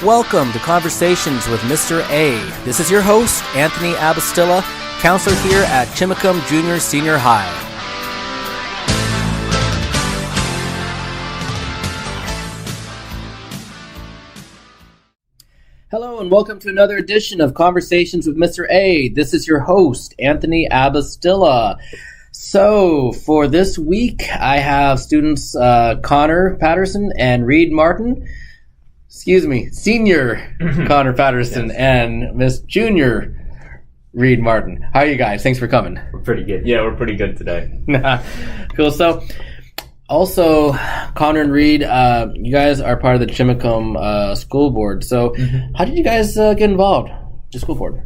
Welcome to Conversations with Mr. A. This is your host, Anthony Abastilla, counselor here at Chimacum Junior Senior High. Hello and welcome to another edition of Conversations with Mr. A. This is your host, Anthony Abastilla. So for this week, I have students Connor Paterson and Reid Martin. Senior Connor Paterson and Miss Junior Reid Martin. How are you guys? Thanks for coming. We're pretty good. Yeah, we're pretty good today. Cool. So, also, Connor and Reid, you guys are part of the Chimacum School Board. So, how did you guys get involved with the school board?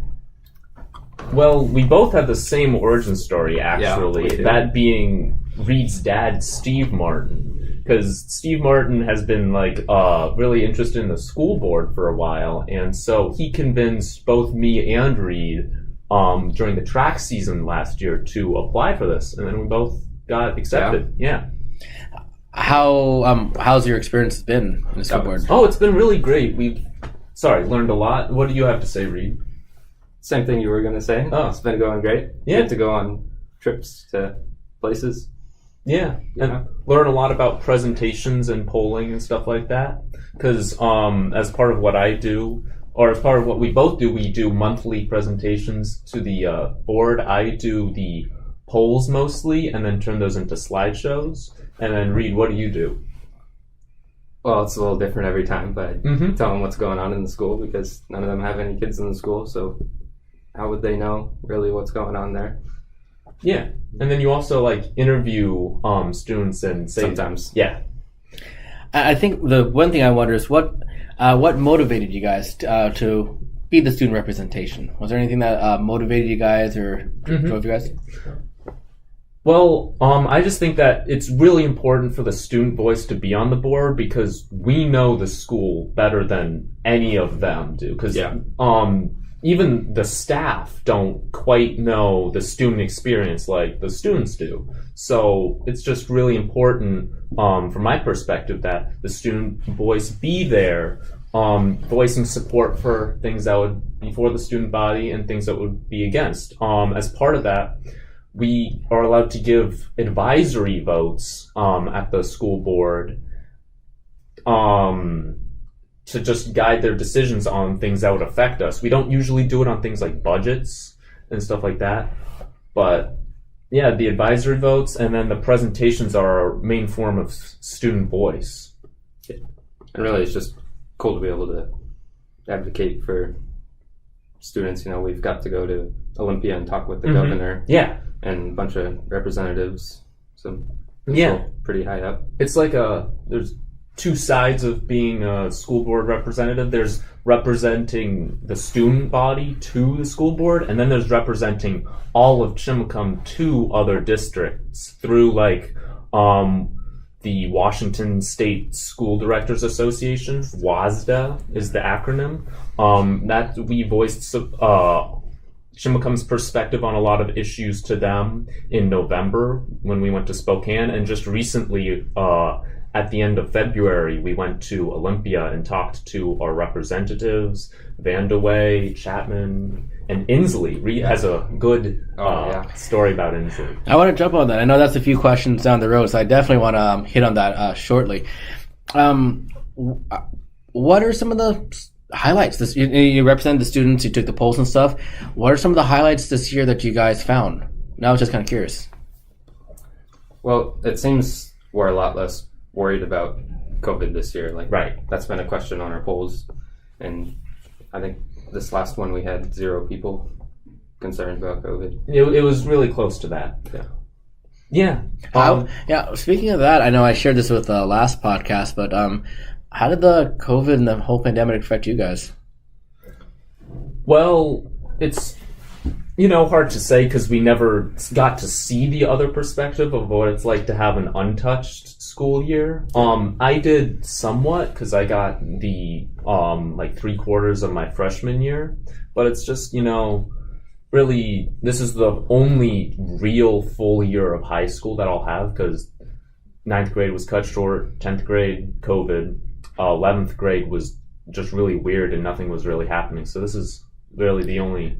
Well, we both have the same origin story, actually. Yeah, that being Reid's dad, Steve Martin. Because Steve Martin has been really interested in the school board for a while, and so he convinced both me and Reid during the track season last year to apply for this, and then we both got accepted. Yeah. How's your experience been in the school board? Oh, it's been really great. We've learned a lot. What do you have to say, Reid? Same thing you were going to say. Oh, it's been going great. Yeah. Get to go on trips to places. Yeah, and learn a lot about presentations and polling and stuff like that. Because as part of what I do, or as part of what we both do, we do monthly presentations to the board. I do the polls mostly, and then turn those into slideshows. And then Reid, what do you do? Well, it's a little different every time, but tell them what's going on in the school because none of them have any kids in the school, so how would they know really what's going on there? Yeah, and then you also interview students and say sometimes. Yeah, I think the one thing I wonder is what motivated you guys to be the student representation? Was there anything that motivated you guys or drove you guys? Well, I just think that it's really important for the student voice to be on the board because we know the school better than any of them do. Because even the staff don't quite know the student experience like the students do. So it's just really important, from my perspective, that the student voice be there, voicing support for things that would be for the student body and things that would be against. As part of that, we are allowed to give advisory votes at the school board to just guide their decisions on things that would affect us. We don't usually do it on things like budgets and stuff like that. But yeah, the advisory votes and then the presentations are our main form of student voice. And really, it's just cool to be able to advocate for students. We've got to go to Olympia and talk with the governor. Yeah. And a bunch of representatives. So people pretty high up. It's there's two sides of being a school board representative. There's representing the student body to the school board, and then there's representing all of Chimacum to other districts through the Washington State School Directors Association. WASDA is the acronym. That we voiced Chimacum's perspective on a lot of issues to them in November when we went to Spokane, and just recently at the end of February, we went to Olympia and talked to our representatives, Vandaway, Chapman, and Inslee. Reid has a good story about Inslee. I want to jump on that. I know that's a few questions down the road, so I definitely want to hit on that shortly. What are some of the highlights? You represent the students, you took the polls and stuff. What are some of the highlights this year that you guys found? Now I was just kind of curious. Well, it seems we're a lot less worried about COVID this year. Right. That's been a question on our polls. And I think this last one we had 0 people concerned about COVID. It was really close to that. Yeah. Speaking of that, I know I shared this with the last podcast, but how did the COVID and the whole pandemic affect you guys? Well, it's hard to say because we never got to see the other perspective of what it's like to have an untouched school year. I did somewhat because I got the 3/4 of my freshman year, but it's just really this is the only real full year of high school that I'll have because 9th grade was cut short, 10th grade COVID, 11th grade was just really weird and nothing was really happening. So this is really the only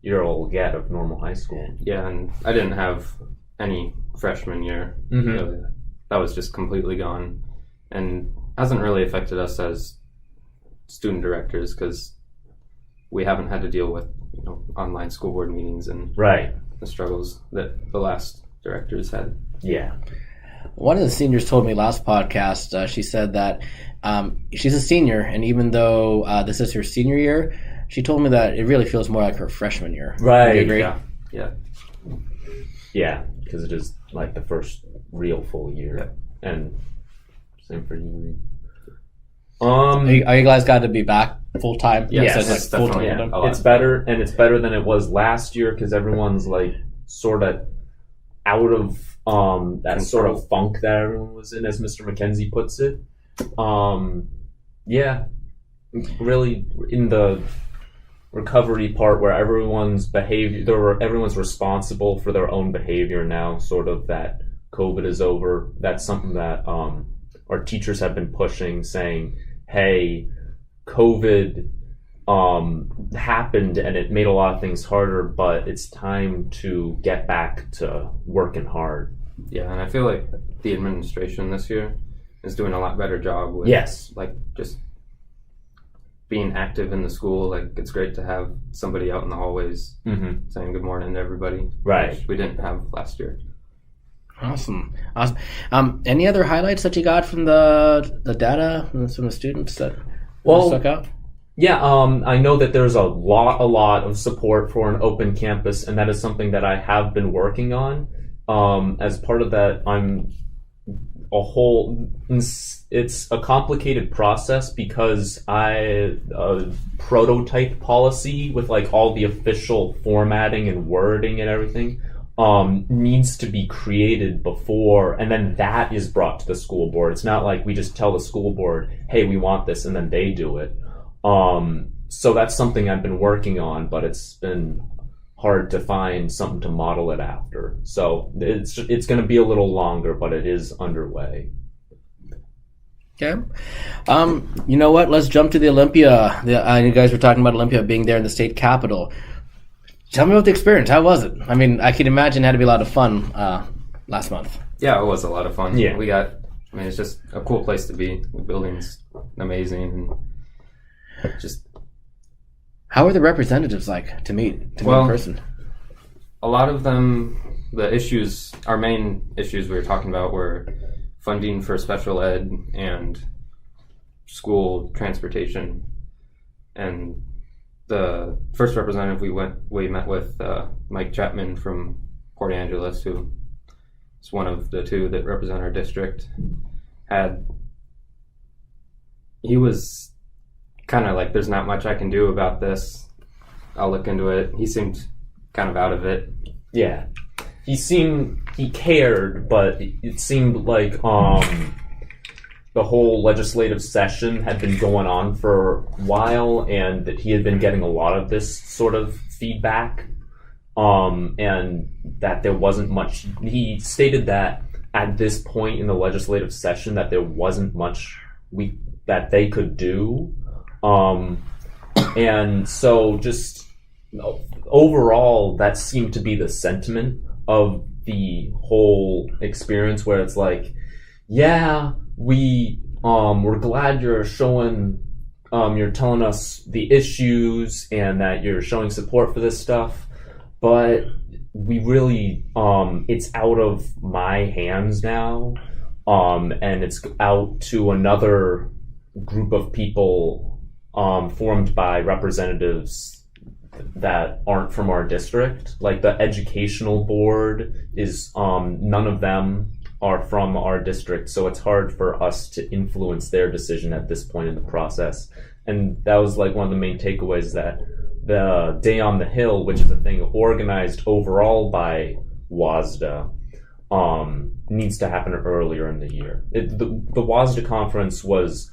year I'll get of normal high school. Yeah, and I didn't have any freshman year. Mm-hmm. Really. That was just completely gone, and hasn't really affected us as student directors because we haven't had to deal with online school board meetings and Right. the struggles that the last directors had. Yeah. One of the seniors told me last podcast, she said that she's a senior, and even though this is her senior year, she told me that it really feels more like her freshman year. Right. Do you agree? Yeah. Yeah, because it is like the first real full year. And same for you, Reid. Are you guys glad to be back full time? Yes, it's definitely It's better, and it's better than it was last year because everyone's like sort of out of that sort of funk that everyone was in, as Mr. McKenzie puts it. Yeah, really in the recovery part where everyone's responsible for their own behavior now, sort of that COVID is over. That's something that our teachers have been pushing, saying, hey, COVID happened and it made a lot of things harder, but it's time to get back to working hard. Yeah, and I feel like the administration this year is doing a lot better job with like just being active in the school. Like it's great to have somebody out in the hallways saying good morning to everybody. Right. Which we didn't have last year. Awesome. Any other highlights that you got from the data from the students that stuck out? Yeah, I know that there's a lot of support for an open campus, and that is something that I have been working on. As part of that, it's a complicated process because a prototype policy with like all the official formatting and wording and everything needs to be created before, and then that is brought to the school board. It's not like we just tell the school board, hey, we want this, and then they do it. So that's something I've been working on, but it's been hard to find something to model it after. So it's going to be a little longer, but it is underway. Okay. You know what? Let's jump to the Olympia. You guys were talking about Olympia being there in the state capitol. Tell me about the experience. How was it? I mean, I can imagine it had to be a lot of fun last month. Yeah, it was a lot of fun. Yeah. It's just a cool place to be. The building's amazing. And just... How are the representatives like to meet in person? A lot of them, our main issues we were talking about were funding for special ed and school transportation. And the first representative we met with, Mike Chapman from Port Angeles, who is one of the two that represent our district, he was kind of like, there's not much I can do about this. I'll look into it. He seemed kind of out of it. Yeah. He cared, but it seemed like the whole legislative session had been going on for a while, and that he had been getting a lot of this sort of feedback, and that there wasn't much. He stated that at this point in the legislative session that there wasn't much that they could do. And so just overall, that seemed to be the sentiment of the whole experience, where it's like, yeah, we're glad you're you're telling us the issues and that you're showing support for this stuff, but we really, it's out of my hands now, and it's out to another group of people formed by representatives that aren't from our district. Like the educational board is, none of them are from our district, so it's hard for us to influence their decision at this point in the process. And that was like one of the main takeaways, that the Day on the Hill, which is a thing organized overall by WASDA, needs to happen earlier in the year. The WASDA conference was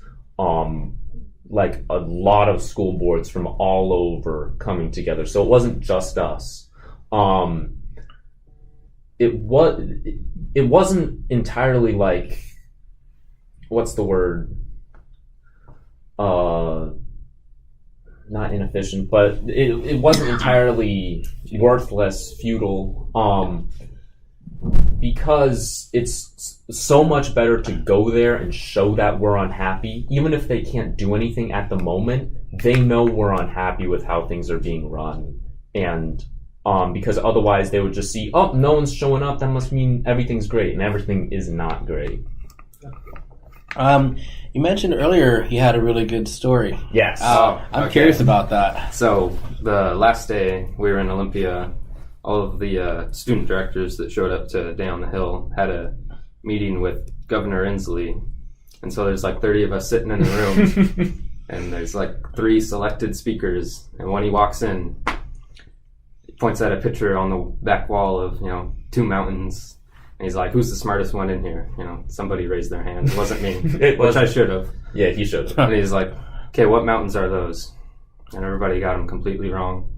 like a lot of school boards from all over coming together, so it wasn't just us. It wasn't entirely like, what's the word? not inefficient, but it wasn't entirely worthless, futile, because it's so much better to go there and show that we're unhappy. Even if they can't do anything at the moment, they know we're unhappy with how things are being run. And because otherwise they would just see, oh, no one's showing up, that must mean everything's great, and everything is not great. You mentioned earlier you had a really good story. Yes. I'm curious about that. So the last day we were in Olympia, all of the student directors that showed up to Day on the Hill had a meeting with Governor Inslee. And so there's like 30 of us sitting in the room, and there's like 3 selected speakers. And when he walks in, he points at a picture on the back wall of, 2 mountains. And he's like, who's the smartest one in here? Somebody raised their hand. It wasn't me, which I should have. Yeah, he should have. And he's like, okay, what mountains are those? And everybody got them completely wrong.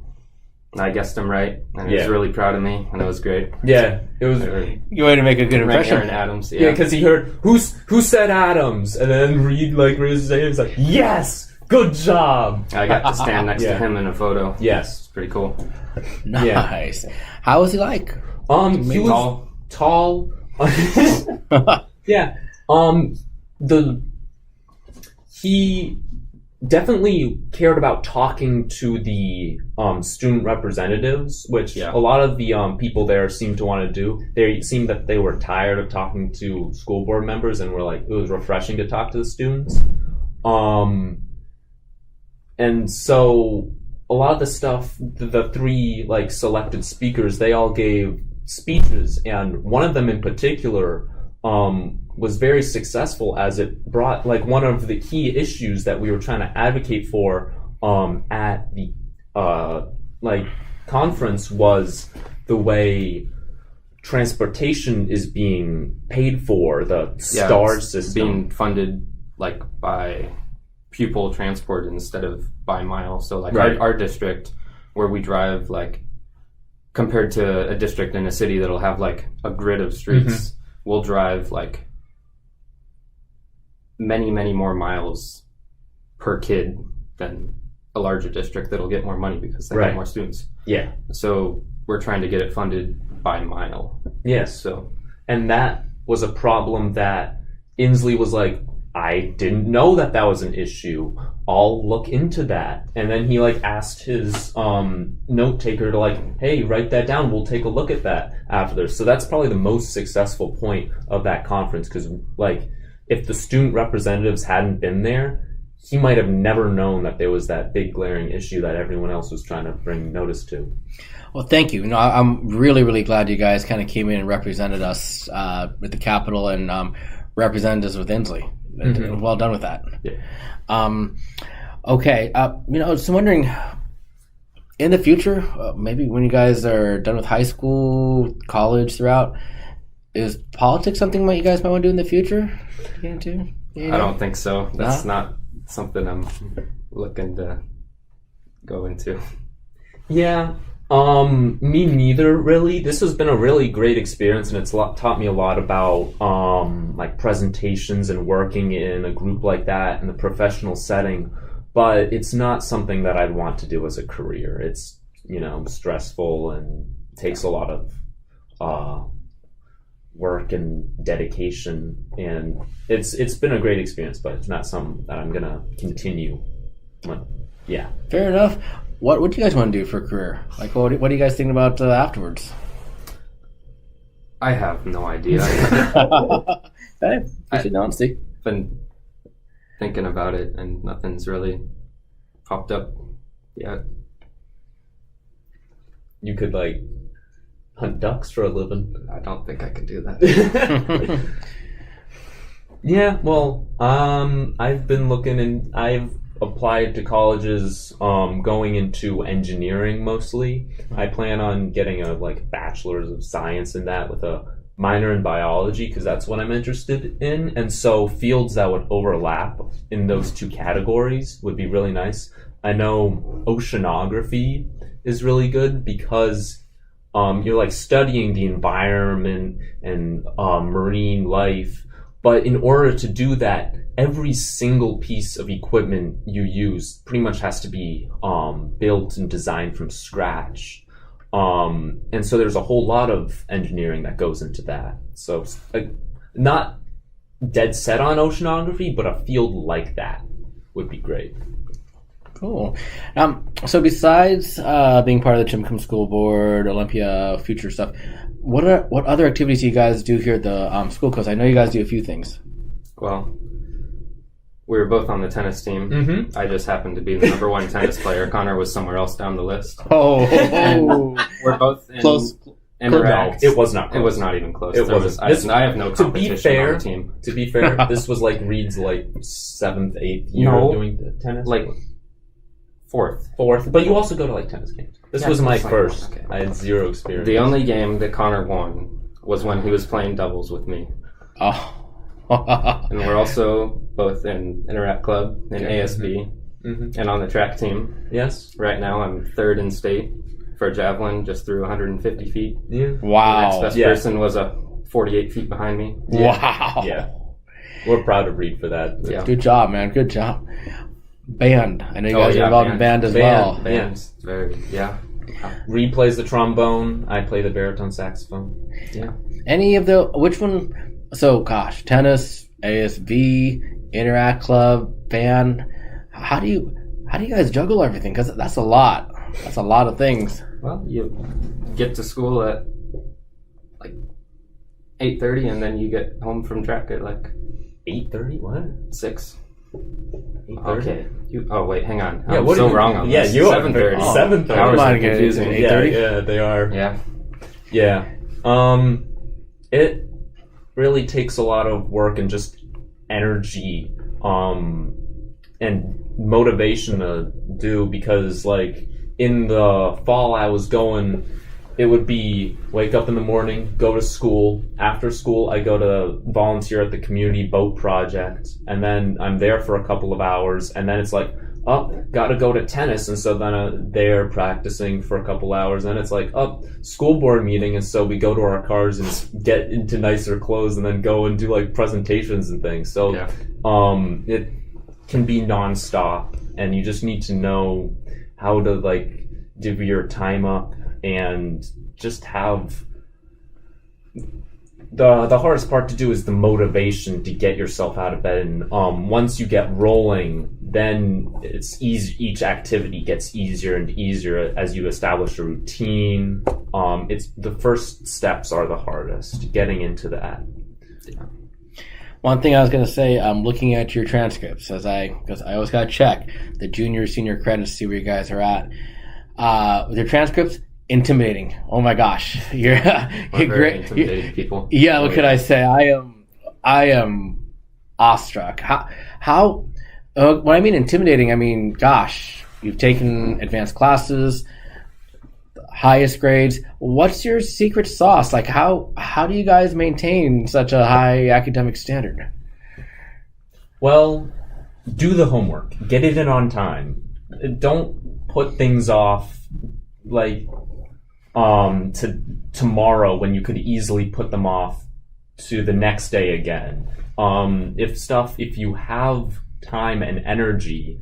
And I guessed them right, and he was really proud of me, and it was great. Yeah, it was. You way to make a good impression. Aaron Adams, Yeah, because he heard, who said Adams? And then Reid raised his hand. He's like, yes, good job. I got to stand next to him in a photo. Yes, it's pretty cool. Nice. Yeah. How was he like? He was tall. Yeah. He definitely cared about talking to the student representatives, which a lot of the people there seemed to want to do. They seemed that they were tired of talking to school board members and were like, it was refreshing to talk to the students. And so a lot of the stuff, the 3 selected speakers, they all gave speeches, and one of them in particular was very successful, as it brought one of the key issues that we were trying to advocate for at the conference was the way transportation is being paid for, the STAR system being funded by pupil transport instead of by mile. So our district, where we drive compared to a district in a city that'll have a grid of streets, we'll drive many, many more miles per kid than a larger district that'll get more money because they have more students. Yeah. So we're trying to get it funded by mile. Yes. And that was a problem that Inslee was like, I didn't know that was an issue. I'll look into that. And then he asked his note taker to hey, write that down. We'll take a look at that after this. So that's probably the most successful point of that conference, because if the student representatives hadn't been there, he might have never known that there was that big glaring issue that everyone else was trying to bring notice to. Well, thank you. I'm really, really glad you guys kind of came in and represented us with the Capitol and represented us with Inslee. Well done with that. Yeah. Okay. So wondering, in the future, maybe when you guys are done with high school, college, throughout, is politics something that you guys might want to do in the future? I don't think so. That's not something I'm looking to go into. Yeah. Me neither, really. This has been a really great experience, and it's taught me a lot about presentations and working in a group like that in the professional setting. But it's not something that I'd want to do as a career. It's stressful and takes a lot of work and dedication, and it's been a great experience. But it's not something that I'm gonna continue. Yeah. Fair enough. What do you guys want to do for a career? What are you guys thinking about afterwards? I have no idea. Hey, appreciate the honesty. Been thinking about it, and nothing's really popped up yet. You could hunt ducks for a living. I don't think I can do that. Yeah, well, I've been looking, and I've applied to colleges going into engineering mostly. I plan on getting a bachelor's of science in that with a minor in biology, because that's what I'm interested in. And so fields that would overlap in those 2 categories would be really nice. I know oceanography is really good because you're studying the environment and marine life But in order to do that, every single piece of equipment you use pretty much has to be built and designed from scratch. And so there's a whole lot of engineering that goes into that. So not dead set on oceanography, but a field like that would be great. Cool. So besides being part of the Chimacum School Board, Olympia, future stuff, what other activities do you guys do here at the school? Because I know you guys do a few things. Well, we were both on the tennis team. Mm-hmm. I just happened to be the number one tennis player. Connor was somewhere else down the list. Oh, We're both in close. Interact. No, it was not close. It was not even close. It wasn't. I have no competition on the team. To be fair, this was like Reid's like 7th, 8th year doing the tennis. Like fourth. But you also go to like tennis games. This was my first. Okay. I had zero experience. The only game that Connor won was when he was playing doubles with me. Oh. And we're also both in Interact Club in ASB and on the track team. Yes. Right now I'm third in state for javelin, just through 150 feet. Yeah. Wow. The next best person was 48 feet behind me. Yeah. Wow. Yeah. We're proud of Reid for that. Yeah. Good job, man. Good job. Band. I know you guys are involved in band as well. Band's very, Reid plays the trombone. I play the baritone saxophone. Yeah. Which one? So, gosh, tennis, ASB, Interact Club, band. How do you guys juggle everything? Because that's a lot. That's a lot of things. Well, you get to school at like 8:30, and then you get home from track at like 8:30. What? 6. 8:30? Okay. Wait, hang on. Yeah, I'm so wrong on yeah, this. you are 7:30. 7:30. Hours Come are on, get it. confusing. 8:30? Yeah, they are. Yeah. Yeah. It really takes a lot of work and just energy and motivation to do, because like in the fall it would be wake up in the morning, go to school. After school, I go to volunteer at the community boat project, and then I'm there for a couple of hours, and then it's like, gotta go to tennis, and so then they're practicing for a couple hours, and then it's like, school board meeting, and so we go to our cars and get into nicer clothes, and then go and do like presentations and things. So it can be nonstop, and you just need to know how to like divvy your time up and just have the hardest part to do is the motivation to get yourself out of bed. And once you get rolling, then it's easy. Each activity gets easier and easier as you establish a routine. It's the first steps are the hardest, getting into that. Yeah. One thing I was going to say, I'm looking at your transcripts because I always got to check the junior, senior credits, see where you guys are at. With your transcripts, intimidating. Oh my gosh, you're great. Intimidating people. Yeah, what could I say? I am awestruck. How? When I mean intimidating, I mean, gosh, you've taken advanced classes, highest grades. What's your secret sauce? Like, how do you guys maintain such a high academic standard? Well, do the homework. Get it in on time. Don't put things off like to tomorrow when you could easily put them off to the next day again. If you have time and energy,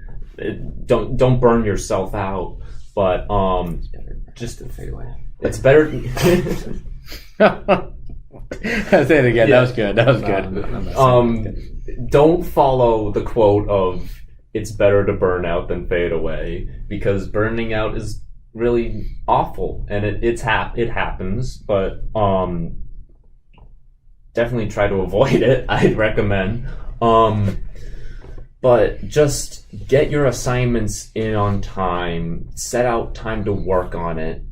don't burn yourself out, but just to fade away. It's better. Say it again. Yeah. That was good. Don't follow the quote of "it's better to burn out than fade away," because burning out is really awful, and it happens, but definitely try to avoid it. I'd recommend. But just get your assignments in on time, set out time to work on it.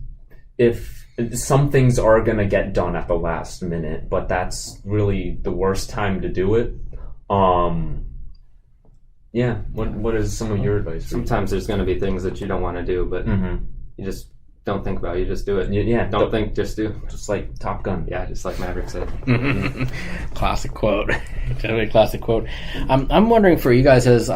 If some things are going to get done at the last minute, but that's really the worst time to do it. Yeah. What is some of your advice? Sometimes there's going to be things that you don't want to do, but you just don't think about it. You just do it. Yeah. Don't think, just do. Just like Top Gun. Yeah, just like Maverick said. Classic quote. Definitely a classic quote. I'm wondering for you guys as who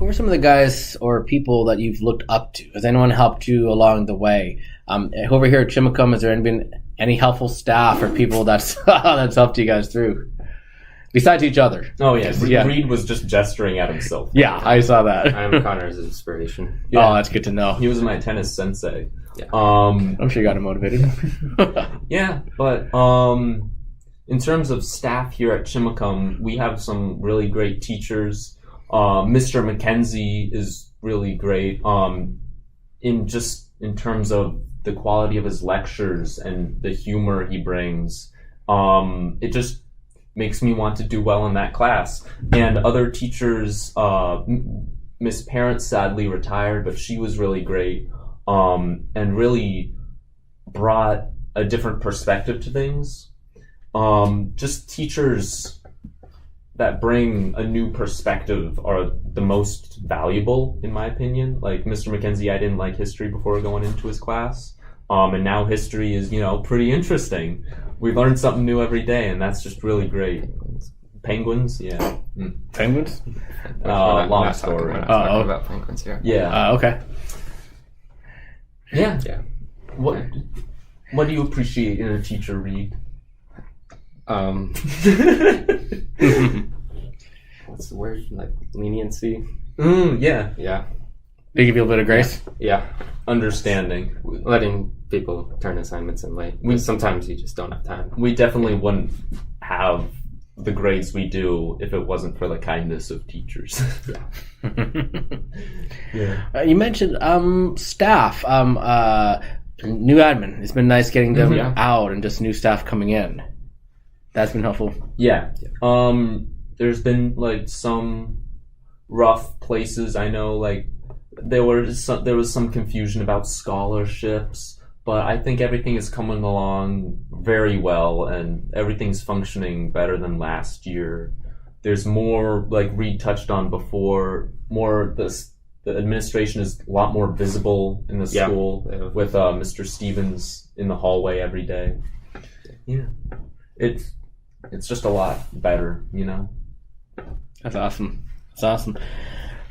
are some of the guys or people that you've looked up to? Has anyone helped you along the way? Over here at Chimacum, has there been Any helpful staff or people that's helped you guys through? Besides each other. Oh, yeah. Yeah. Reid was just gesturing at himself. Yeah, I saw that. I'm Connor's inspiration. Yeah. Oh, that's good to know. He was my tennis sensei. Yeah. I'm sure you got him motivated. Yeah, but in terms of staff here at Chimacum, we have some really great teachers. Mr. McKenzie is really great in terms of the quality of his lectures and the humor he brings. It just makes me want to do well in that class. And other teachers, Miss Parent sadly retired, but she was really great and really brought a different perspective to things. Just teachers that bring a new perspective are the most valuable, in my opinion. Like Mr. McKenzie, I didn't like history before going into his class. And now history is, pretty interesting. We learn something new every day, and that's just really great. Penguins? Yeah. Penguins? Long story. We're not talking about penguins here. Yeah. Okay. Yeah. Yeah. What do you appreciate in a teacher, Reid? What's the word? Like leniency? Yeah. Yeah. They give you a bit of grace? Yeah. Understanding. Letting people turn assignments in late. Sometimes you just don't have time. We definitely wouldn't have the grades we do if it wasn't for the kindness of teachers. Yeah. You mentioned staff, new admin. It's been nice getting them out and just new staff coming in. That's been helpful. Yeah. There's been like some rough places. I know like there was some confusion about scholarships, but I think everything is coming along very well and everything's functioning better than last year. There's more, like Reid touched on before, the administration is a lot more visible in the school with Mr. Stevens in the hallway every day. Yeah. It's just a lot better, That's awesome. That's awesome.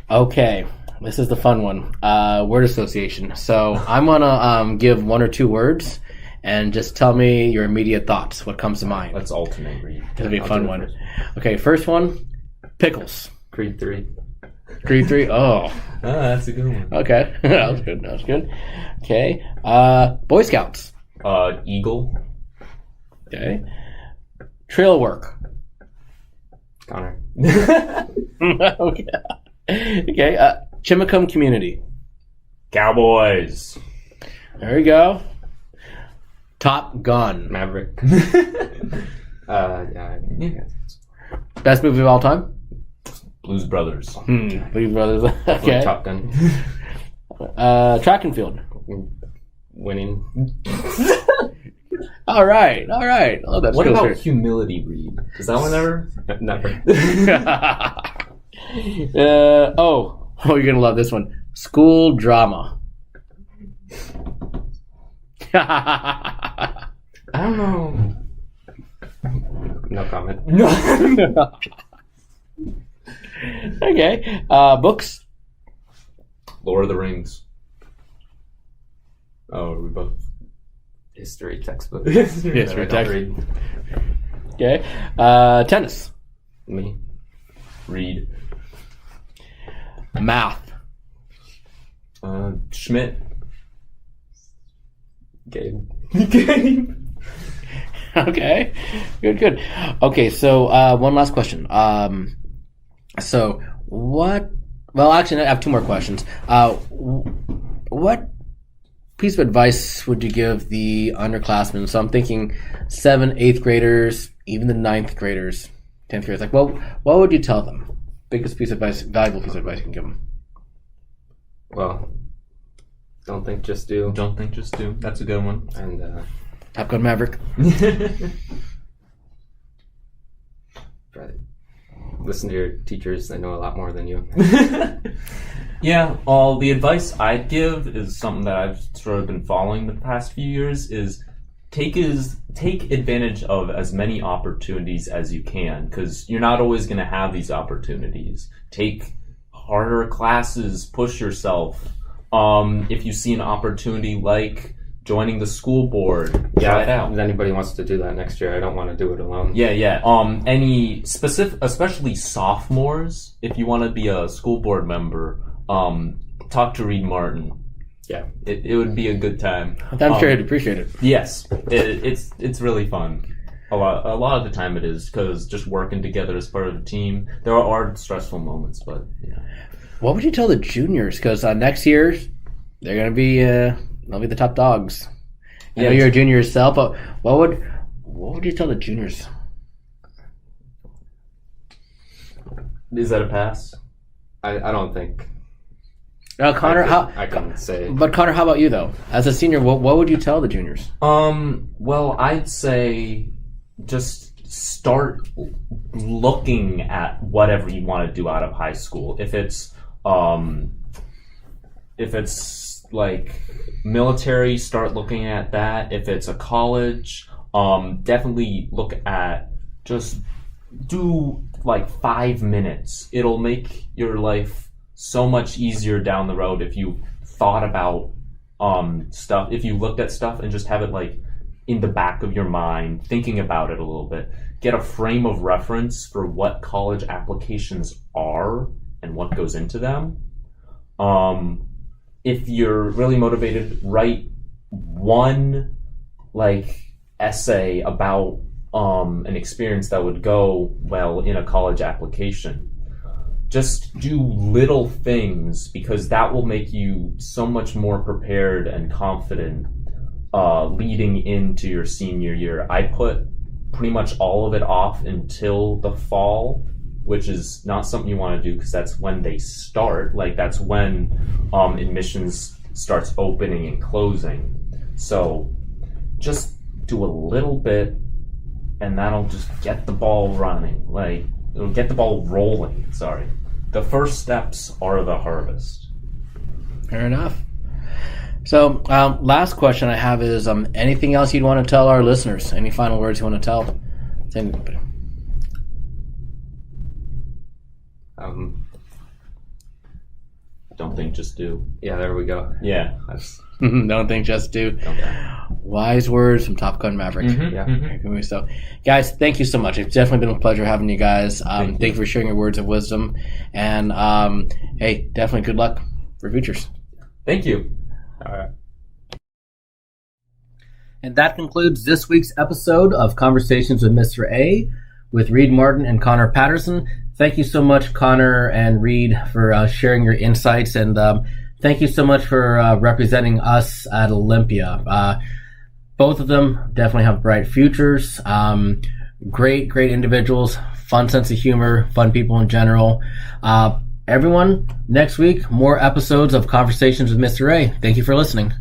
Okay. This is the fun one. Word association. So I'm going to give one or two words and just tell me your immediate thoughts, what comes to mind. Let's alternate, Reid. It'll be a fun one. Okay, first one, pickles. Creed 3. Creed 3? Oh, that's a good one. okay. That was good. Okay. Boy Scouts. Eagle. Okay. Trail work. Connor. Okay. Chimacum community. Cowboys. There you go. Top Gun. Maverick. Yeah. Best movie of all time? Blues Brothers. Blues Brothers. Okay. Top Gun. Track and field. Winning. All right. Oh, that's what cool. about humility, Reid? Is that one ever? Never. You're gonna love this one. School drama. I don't know. No comment. Okay. Books. Lord of the Rings. Oh, are we both? History textbook. History I don't text. read. Okay. Tennis. Me. Reid. Math. Schmidt. Gabe. Okay. Good. Okay, so one last question. So what? Well, actually, I have two more questions. What piece of advice would you give the underclassmen? So I'm thinking 7th, 8th graders, even the 9th graders, 10th graders. Like, what would you tell them? Biggest piece of advice, valuable piece of advice you can give them. Well, don't think, just do. Don't think, just do. That's a good one. And Top Gun Maverick. listen to your teachers. They know a lot more than you. Yeah, all the advice I'd give is something that I've sort of been following the past few years is take advantage of as many opportunities as you can, because you're not always going to have these opportunities. Take harder classes, push yourself. If you see an opportunity like joining the school board. Try it out. If anybody wants to do that next year, I don't want to do it alone. Yeah. Any specific, especially sophomores, if you want to be a school board member, talk to Reid Martin. Yeah, it would be a good time. I'm sure he'd appreciate it. Yes, it's really fun. A lot of the time it is, because just working together as part of a team. There are stressful moments, but yeah. What would you tell the juniors? Because next year they're gonna be they'll be the top dogs. I know you're a junior yourself, but what would you tell the juniors? Is that a pass? I don't think. Connor, I can say. But Connor, how about you though? As a senior, what would you tell the juniors? Well, I'd say just start looking at whatever you want to do out of high school. If it's like military, start looking at that. If it's a college, definitely look at, just do like 5 minutes. It'll make your life so much easier down the road if you thought about stuff, if you looked at stuff and just have it like in the back of your mind, thinking about it a little bit. Get a frame of reference for what college applications are and what goes into them. If you're really motivated, write one like essay about an experience that would go well in a college application. Just do little things, because that will make you so much more prepared and confident leading into your senior year. I put pretty much all of it off until the fall, which is not something you want to do, because that's when they start. Like, that's when admissions starts opening and closing. So just do a little bit, and that'll just get the ball running. Like, it'll get the ball rolling. Sorry. The first steps are the hardest. Fair enough. So, last question I have is, anything else you'd want to tell our listeners? Any final words you want to tell? Don't think, just do. Yeah, there we go. Yeah. Don't think, just do. Okay. Wise words from Top Gun Maverick. Yeah. Mm-hmm. So, guys, thank you so much. It's definitely been a pleasure having you guys. Thank you for sharing your words of wisdom. And, hey, definitely good luck for futures. Thank you. All right. And that concludes this week's episode of Conversations with Mr. A with Reid Martin and Connor Paterson. Thank you so much, Connor and Reid, for sharing your insights. And thank you so much for representing us at Olympia. Both of them definitely have bright futures. Great individuals, fun sense of humor, fun people in general. Everyone, next week, more episodes of Conversations with Mr. A. Thank you for listening.